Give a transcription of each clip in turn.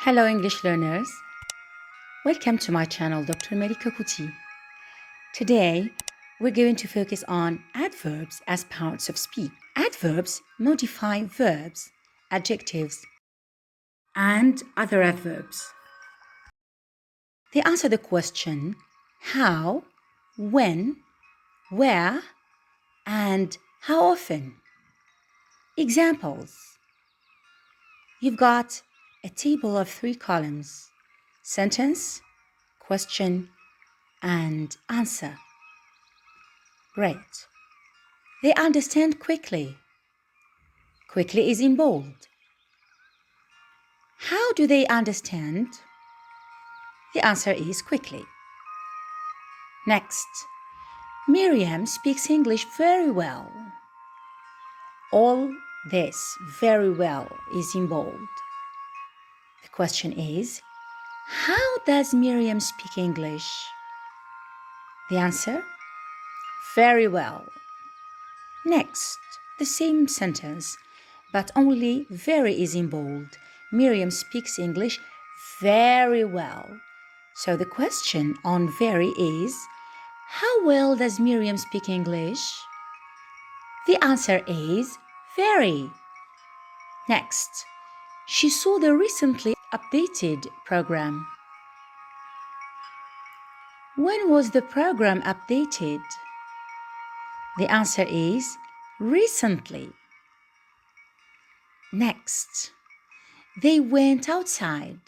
Hello English learners, welcome to my channel Dr. Melika Kuti. Today we're going to focus on adverbs as parts of speech. Adverbs modify verbs, adjectives, and other adverbs. They answer the question how, when, where, and how often. Examples. You've got a table of 3 columns: sentence, question, and answer. Great. They understand quickly. Quickly is in bold. How do they understand? The answer is quickly. Next, Miriam speaks English very well. All this very well is in bold. The question is, how does Miriam speak English? The answer, very well. Next, the same sentence, but only very is in bold. Miriam speaks English very well. So the question on very is, how well does Miriam speak English? The answer is very. Next, she saw the recently updated program. When was the program updated? The answer is recently. Next, they went outside.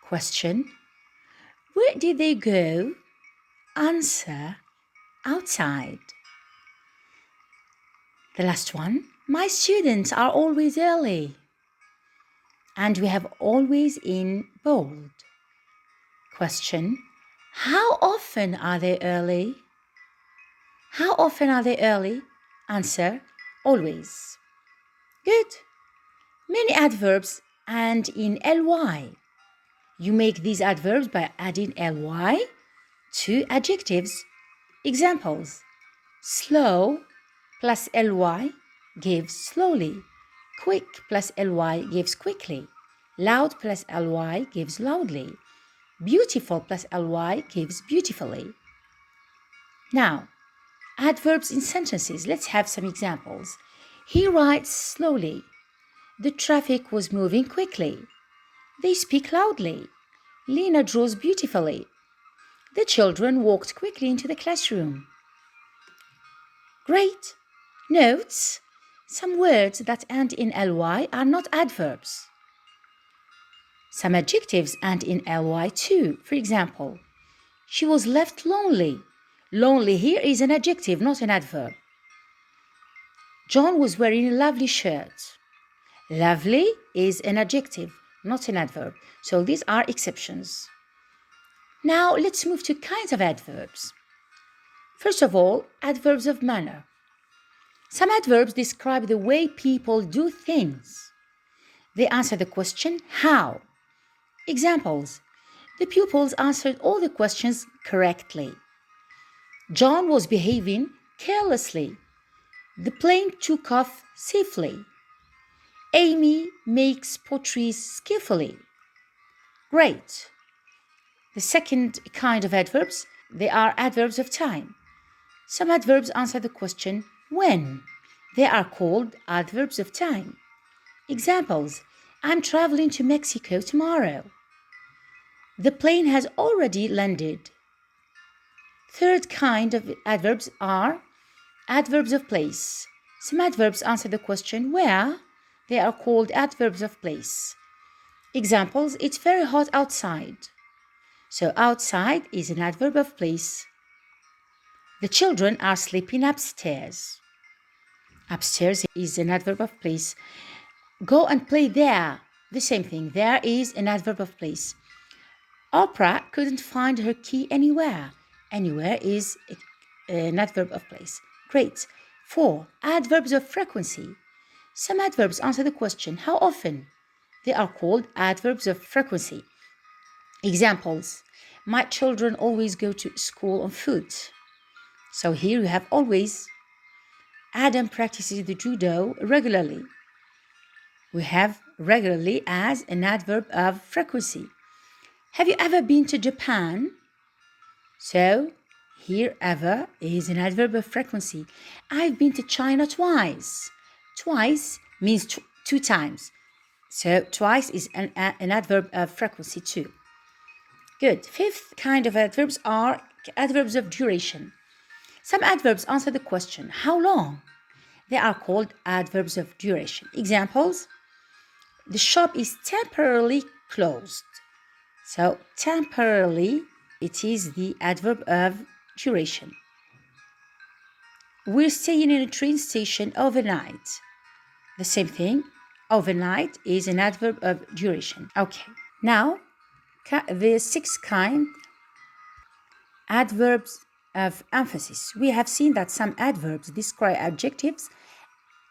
Question, where did they go? Answer, outside. The last one, my students are always early. And we have always in bold. Question, how often are they early? How often are they early? Answer, always. Good. Many adverbs end in ly. You make these adverbs by adding ly to adjectives. Examples, slow plus ly gives slowly. Quick plus ly gives quickly. Loud plus ly gives loudly. Beautiful plus ly gives beautifully. Now, adverbs in sentences. Let's have some examples. He writes slowly. The traffic was moving quickly. They speak loudly. Lena draws beautifully. The children walked quickly into the classroom. Great! Notes: some words that end in ly are not adverbs. Some adjectives end in ly too. For example, she was left lonely. Lonely here is an adjective, not an adverb. John was wearing a lovely shirt. Lovely is an adjective, not an adverb. So these are exceptions. Now let's move to kinds of adverbs. First of all, adverbs of manner. Some adverbs describe the way people do things. They answer the question, how? Examples, the pupils answered all the questions correctly. John was behaving carelessly. The plane took off safely. Amy makes pottery skillfully. Great. The second kind of adverbs, they are adverbs of time. Some adverbs answer the question, when? They are called adverbs of time. Examples, I'm traveling to Mexico tomorrow. The plane has already landed. Third kind of adverbs are adverbs of place. Some adverbs answer the question, where? They are called adverbs of place. Examples, it's very hot outside. So outside is an adverb of place. The children are sleeping upstairs. Upstairs is an adverb of place. Go and play there. The same thing. There is an adverb of place. Oprah couldn't find her key anywhere. Anywhere is an adverb of place. Great. 4. Adverbs of frequency. Some adverbs answer the question, how often? They are called adverbs of frequency. Examples, my children always go to school on foot. So here you have always. Adam practices the judo regularly. we have regularly as an adverb of frequency. Have you ever been to Japan? So, here ever is an adverb of frequency. I've been to China twice. Twice means two times. So, twice is an adverb of frequency too. Good. Fifth kind of adverbs are adverbs of duration. Some adverbs answer the question, how long? They are called adverbs of duration. Examples, the shop is temporarily closed. So, temporarily, it is the adverb of duration. We're staying in a train station overnight. The same thing, overnight is an adverb of duration. Okay, now the sixth kind, adverbs of emphasis. We have seen that some adverbs describe adjectives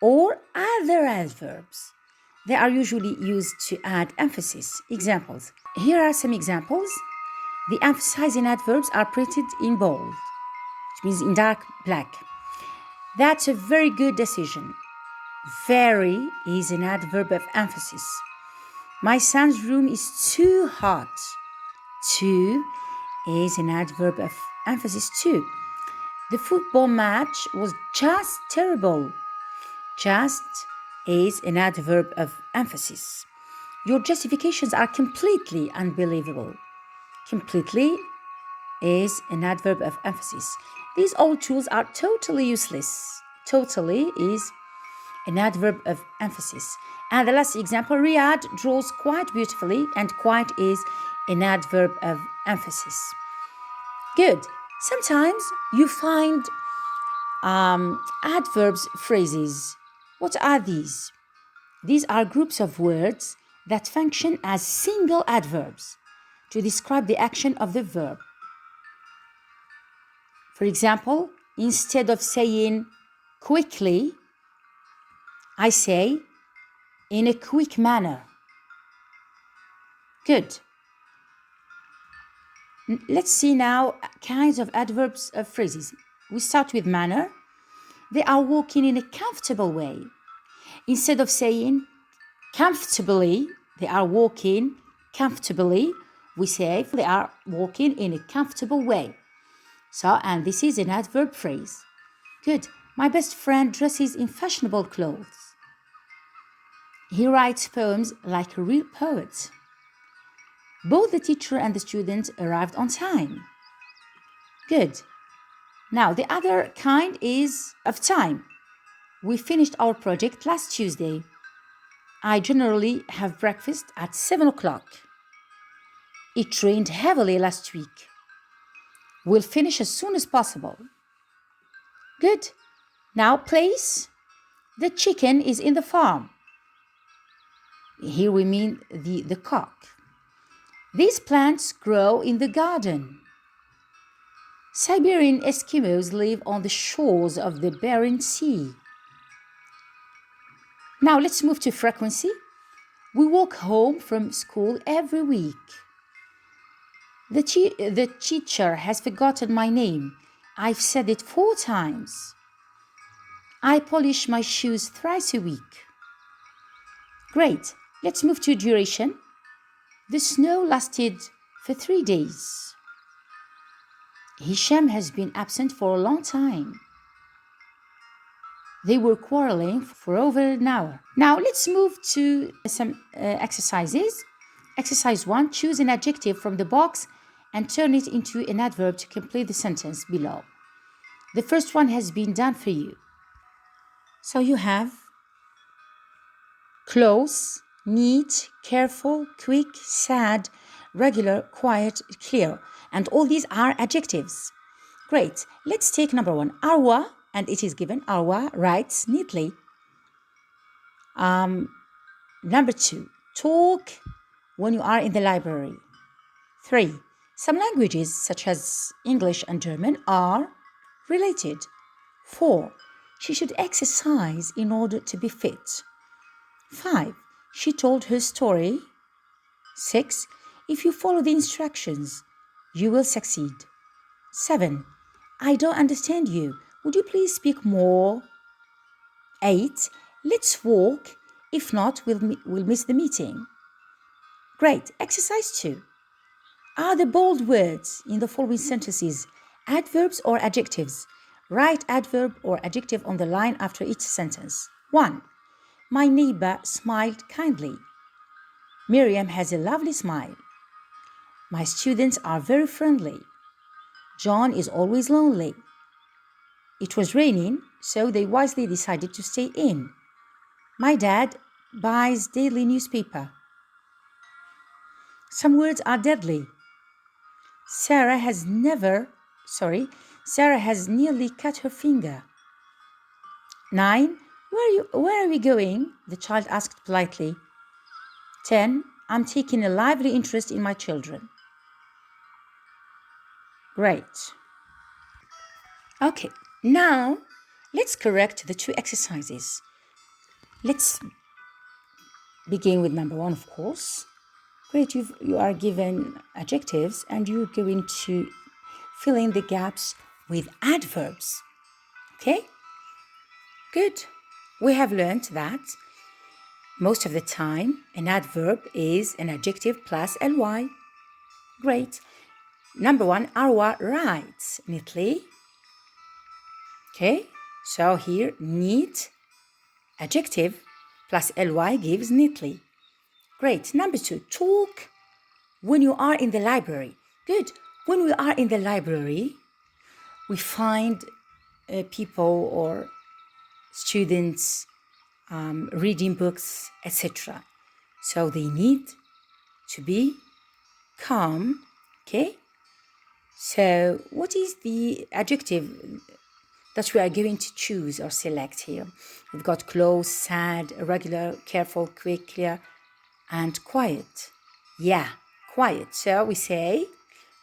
or other adverbs. They are usually used to add emphasis. Examples. Here are some examples. The emphasizing adverbs are printed in bold, which means in dark black. That's a very good decision. Very is an adverb of emphasis. My son's room is too hot. Too is an adverb of emphasis too. The football match was just terrible. Just is an adverb of emphasis. Your justifications are completely unbelievable. Completely is an adverb of emphasis. These old tools are totally useless. Totally is an adverb of emphasis. And the last example, Riyadh draws quite beautifully, and quite is an adverb of emphasis. Good. Sometimes you find adverbs phrases. What are these? These are groups of words that function as single adverbs to describe the action of the verb. For example, instead of saying quickly, I say in a quick manner. Good. Let's see now kinds of adverbs of phrases. We start with manner. They are walking in a comfortable way. Instead of saying comfortably, they are walking comfortably. We say they are walking in a comfortable way. So, and this is an adverb phrase. Good. My best friend dresses in fashionable clothes. He writes poems like a real poet. Both the teacher and the student arrived on time. Good. Now, the other kind is of time. We finished our project last Tuesday. I generally have breakfast at 7 o'clock. It rained heavily last week. We'll finish as soon as possible. Good. Now, place. The chicken is in the farm. Here we mean the cock. These plants grow in the garden. Siberian Eskimos live on the shores of the Bering Sea. Now let's move to frequency. We walk home from school every week. The teacher has forgotten my name. I've said it 4 times. I polish my shoes thrice a week. Great. Let's move to duration. The snow lasted for 3 days. Hisham has been absent for a long time. They were quarreling for over an hour. Now let's move to some exercises. Exercise 1. Choose an adjective from the box and turn it into an adverb to complete the sentence below. The first one has been done for you. So you have close, neat, careful, quick, sad, regular, quiet, clear. And all these are adjectives. Great. Let's take number 1. Arwa, and it is given. Arwa writes neatly. Number 2. Talk when you are in the library. 3. Some languages, such as English and German, are related. 4. She should exercise in order to be fit. 5. She told her story. 6. If you follow the instructions, you will succeed. 7. I don't understand you. Would you please speak more? 8. Let's walk If not, we'll miss the meeting. Great. Exercise 2. Are the bold words in the following sentences adverbs or adjectives? Write adverb or adjective on the line after each sentence. 1. My neighbor smiled kindly. Miriam has a lovely smile. My students are very friendly. John is always lonely. It was raining, so they wisely decided to stay in. My dad buys daily newspaper. Some words are deadly. Sarah has nearly cut her finger. 9. Where are we going? The child asked politely. 10. I'm taking a lively interest in my children. Great. Okay, now let's correct the 2 exercises. Let's begin with number 1, of course. Great, you are given adjectives and you're going to fill in the gaps with adverbs. Okay? Good. We have learned that most of the time an adverb is an adjective plus ly. Great. Number 1, Arwa writes neatly. Okay, so here neat, adjective plus ly gives neatly. Great. Number 2, talk when you are in the library. Good. When we are in the library, we find people or students reading books, etc. So they need to be calm. Okay. So what is the adjective that we are going to choose or select here? We've got close, sad, regular, careful, quick, clear, and quiet. Yeah, quiet. So we say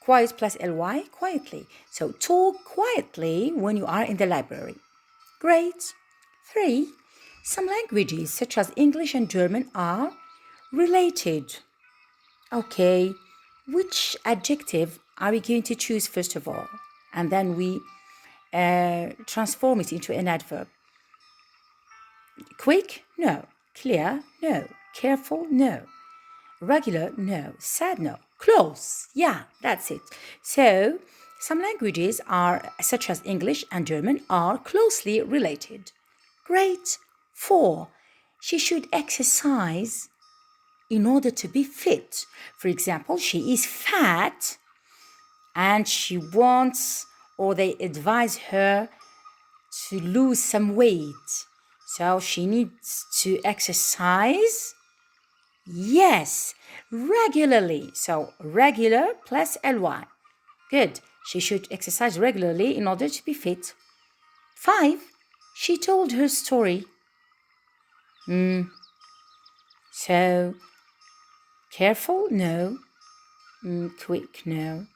quiet plus ly, quietly. So talk quietly when you are in the library. Great. 3. Some languages such as English and German are related. Okay, which adjective are we going to choose first of all? And then we transform it into an adverb. Quick? No. Clear? No. Careful? No. Regular? No. Sad? No. Close? Yeah, that's it. So, some languages are, such as English and German, are closely related. Great. 4. She should exercise in order to be fit. For example, she is fat and she wants, or they advise her to lose some weight. So she needs to exercise. Yes, regularly. So regular plus ly. Good. She should exercise regularly in order to be fit. 5. She told her story. So careful? No. Quick? No.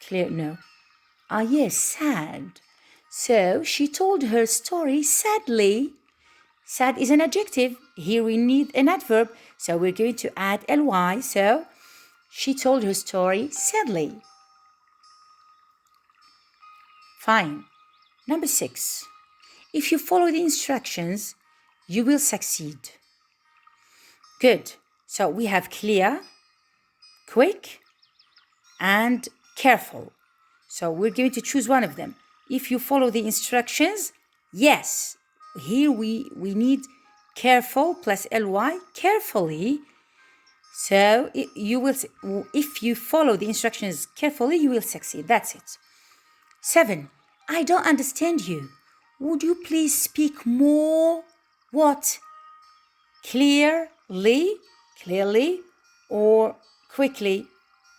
Clear? No. Yes, sad. So she told her story sadly. Sad is an adjective. Here we need an adverb. So we're going to add ly. So she told her story sadly. Fine. Number 6. If you follow the instructions, you will succeed. Good. So we have clear, quick, and careful. So we're going to choose one of them. If you follow the instructions, yes. Here we need careful plus ly, carefully. So if you follow the instructions carefully, you will succeed. That's it. 7. I don't understand you. Would you please speak more? What? Clearly, or quickly?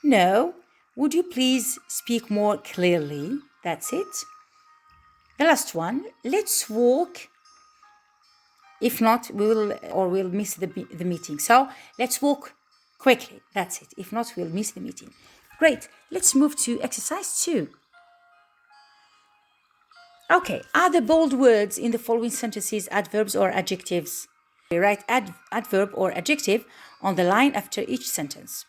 No. Would you please speak more clearly? That's it. The last one. Let's walk. If not, we'll miss the meeting. So let's walk quickly. That's it. If not, we'll miss the meeting. Great. Let's move to exercise 2. Okay. Are the bold words in the following sentences adverbs or adjectives? We write adverb or adjective on the line after each sentence.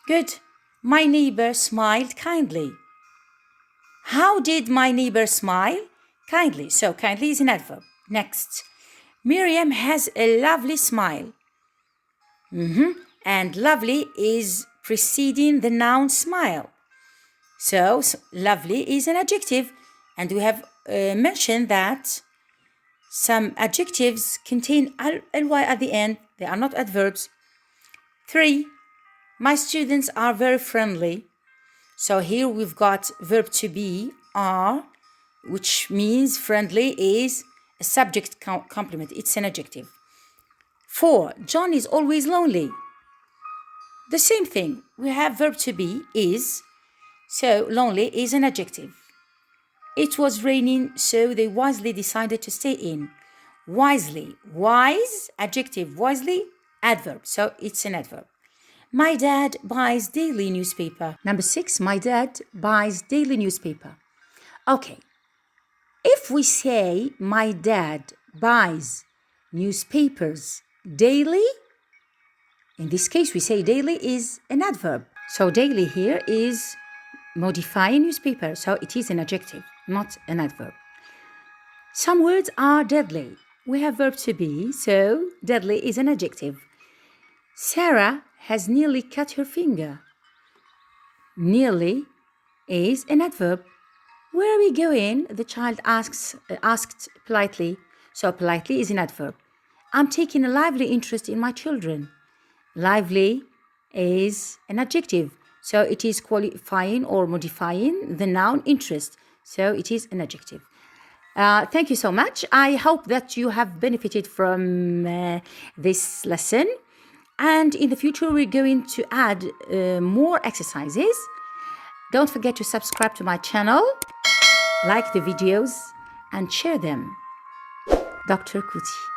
Good. My neighbor smiled kindly. How did my neighbor smile? Kindly. So kindly is an adverb. Next. Miriam has a lovely smile. And lovely is preceding the noun smile. So lovely is an adjective, and we have mentioned that some adjectives contain ly at the end. They are not adverbs. 3. My students are very friendly. So here we've got verb to be, are, which means friendly is a subject complement. It's an adjective. 4. John is always lonely. The same thing. We have verb to be, is. So lonely is an adjective. It was raining, so they wisely decided to stay in. Wisely, wise, adjective, wisely, adverb. So it's an adverb. My dad buys daily newspaper. Number 6, my dad buys daily newspaper. Okay. If we say my dad buys newspapers daily, in this case we say daily is an adverb. So daily here is modifying newspaper. So it is an adjective, not an adverb. Some words are deadly. We have verb to be, so deadly is an adjective. Sarah has nearly cut her finger. Nearly is an adverb. Where are we going? The child asked politely. So politely is an adverb. I'm taking a lively interest in my children. Lively is an adjective. So it is qualifying or modifying the noun interest. So it is an adjective. Thank you so much. I hope that you have benefited from this lesson. And in the future, we're going to add more exercises. Don't forget to subscribe to my channel, like the videos, and share them. Dr. Kuti.